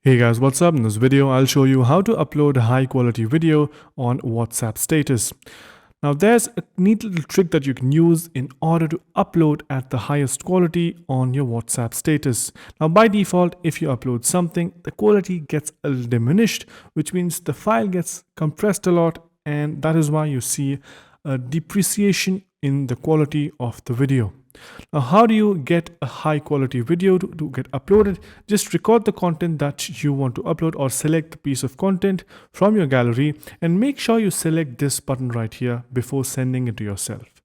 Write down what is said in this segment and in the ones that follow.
Hey guys, what's up? In this video, I'll show you how to upload a high quality video on WhatsApp status. Now there's a neat little trick that you can use in order to upload at the highest quality on your WhatsApp status. Now by default, if you upload something, the quality gets a little diminished, which means the file gets compressed a lot, and that is why you see a depreciation in the quality of the video. Now, how do you get a high quality video to get uploaded? Just record the content that you want to upload or select the piece of content from your gallery and make sure you select this button right here before sending it to yourself.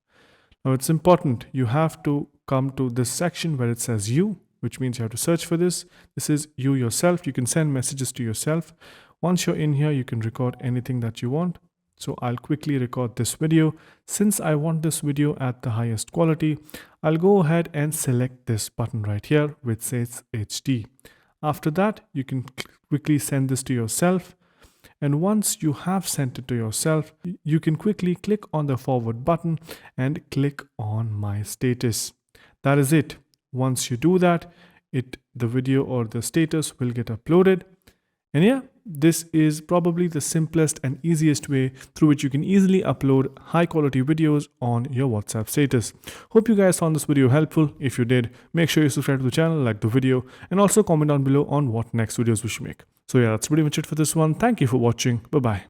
Now, it's important. You have to come to this section where it says you, which means you have to search for this. This is you yourself. You can send messages to yourself. Once you're in here, you can record anything that you want. So I'll quickly record this video. Since I want this video at the highest quality, I'll go ahead and select this button right here which says HD. After that, you can quickly send this to yourself. And once you have sent it to yourself, you can quickly click on the forward button and click on my status. That is it. Once you do that, the video or the status will get uploaded. And yeah, this is probably the simplest and easiest way through which you can easily upload high quality videos on your WhatsApp status. Hope you guys found this video helpful. If you did, make sure you subscribe to the channel, like the video, and also comment down below on what next videos we should make. So yeah, that's pretty much it for this one. Thank you for watching. Bye bye.